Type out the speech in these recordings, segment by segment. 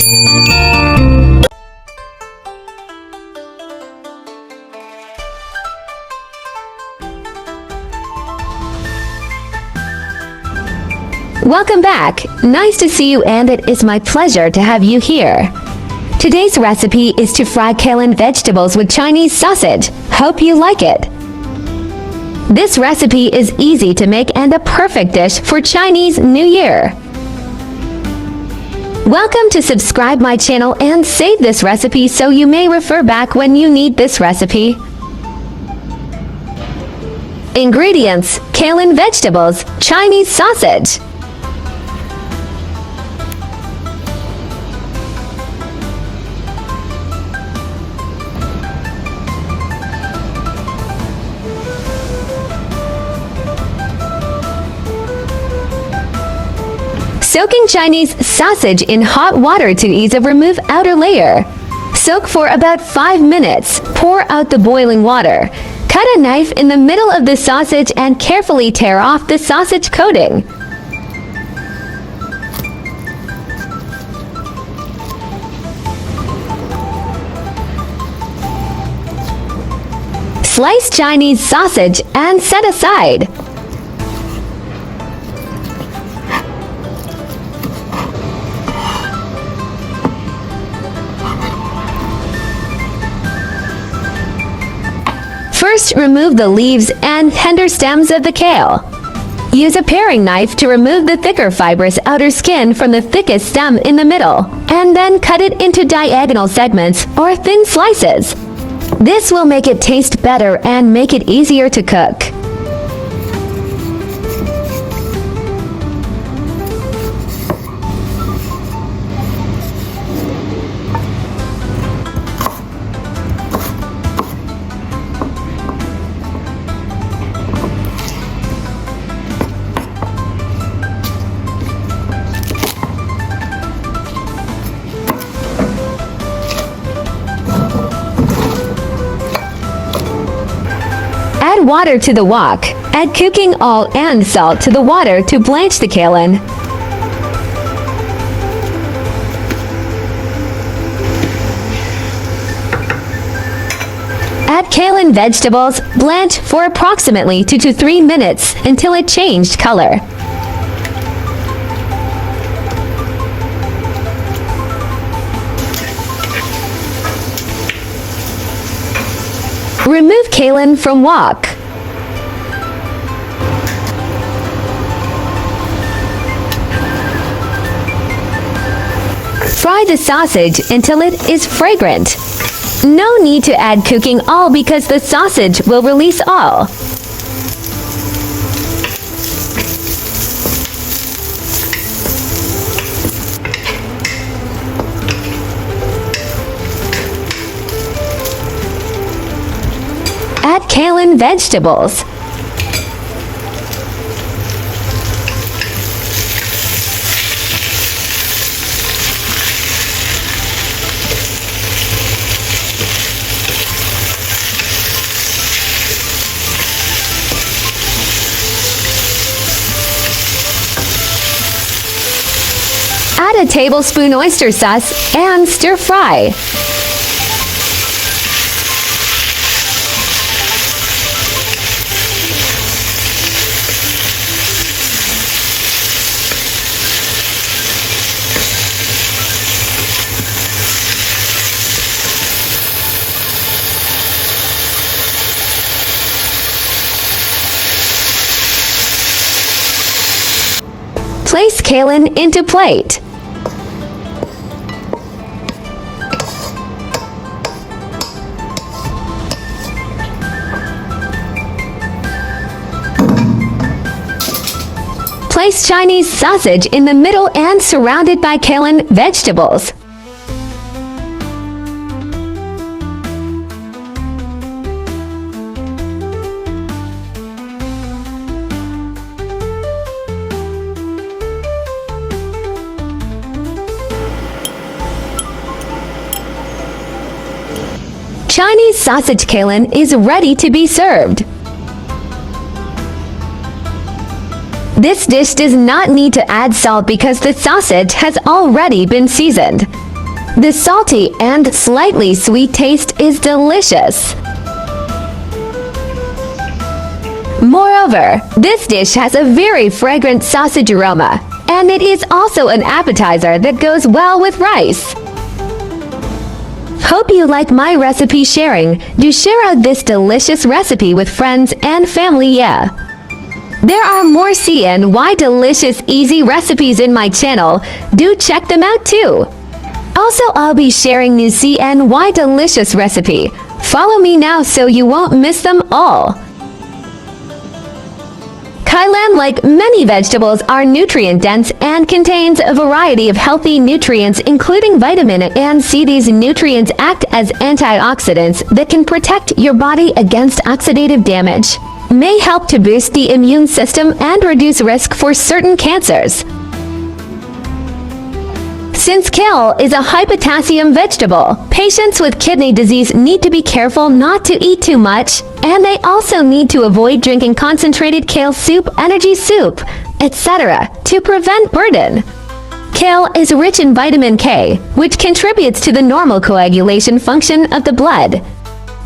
Welcome back. Nice to see you, and it is my pleasure to have you here. Today's recipe is to fry kailan vegetables with Chinese sausage. Hope you like it. This recipe is easy to make and a perfect dish for Chinese New Year. Welcome to subscribe my channel and save this recipe so you may refer back when you need this recipe. Ingredients: kailan vegetables, Chinese sausage. Soaking Chinese sausage in hot water to ease of remove outer layer. Soak for about 5 minutes. Pour out the boiling water. Cut a knife in the middle of the sausage and carefully tear off the sausage coating. Slice Chinese sausage and set aside. First, remove the leaves and tender stems of the kale. Use a paring knife to remove the thicker fibrous outer skin from the thickest stem in the middle, and then cut it into diagonal segments or thin slices. This will make it taste better and make it easier to cook. Add water to the wok. Add cooking oil and salt to the water to blanch the kailan. Add kailan vegetables. Blanch for approximately 2 to 3 minutes until it changed color. Remove kailan from wok. Fry the sausage until it is fragrant. No need to add cooking oil because the sausage will release oil. Add kailan vegetables. Add a tablespoon oyster sauce and stir fry. Place kailan into plate. Place Chinese sausage in the middle and surrounded by kailan vegetables. Chinese sausage kailan is ready to be served. This dish does not need to add salt because the sausage has already been seasoned. The salty and slightly sweet taste is delicious. Moreover, this dish has a very fragrant sausage aroma, and it is also an appetizer that goes well with rice. Hope you like my recipe sharing. Do share out this delicious recipe with friends and family, yeah. There are more CNY delicious easy recipes in my channel. Do check them out too. Also, I'll be sharing new CNY delicious recipe. Follow me now so you won't miss them all. Kailan, like many vegetables, are nutrient-dense and contains a variety of healthy nutrients including vitamin A and C. These nutrients act as antioxidants that can protect your body against oxidative damage, may help to boost the immune system and reduce risk for certain cancers. Since kale is a high potassium vegetable, patients with kidney disease need to be careful not to eat too much, and they also need to avoid drinking concentrated kale soup, energy soup, etc. to prevent burden. Kale is rich in vitamin K, which contributes to the normal coagulation function of the blood.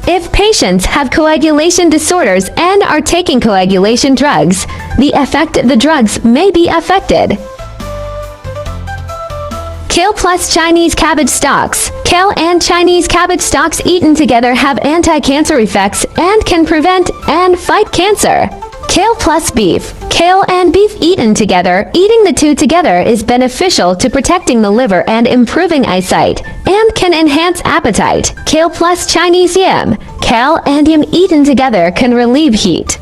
If patients have coagulation disorders and are taking coagulation drugs, the effect of the drugs may be affected. Kale plus Chinese cabbage stalks. Kale and Chinese cabbage stalks eaten together have anti-cancer effects and can prevent and fight cancer. Kale plus beef. Kale and beef eaten together. Eating the two together is beneficial to protecting the liver and improving eyesight, and can enhance appetite. Kale plus Chinese yam. Kale and yam eaten together can relieve heat.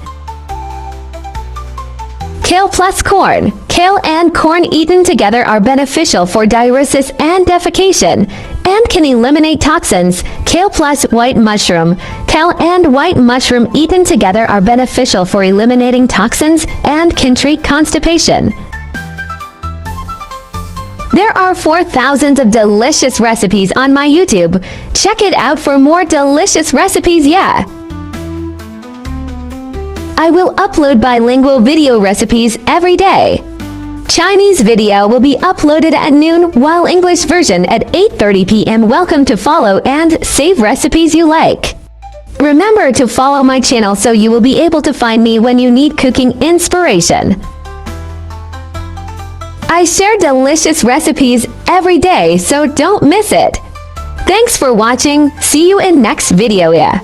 Kale plus corn. Kale and corn eaten together are beneficial for diuresis and defecation, and can eliminate toxins. Kale plus white mushroom. Kale and white mushroom eaten together are beneficial for eliminating toxins and can treat constipation. There are 4,000 of delicious recipes on my YouTube. Check it out for more delicious recipes, yeah. I will upload bilingual video recipes every day. Chinese video will be uploaded at noon, while English version at 8:30 p.m. Welcome to follow and save recipes you like. Remember to follow my channel so you will be able to find me when you need cooking inspiration. I share delicious recipes every day, so don't miss it. Thanks for watching. See you in next video, yeah.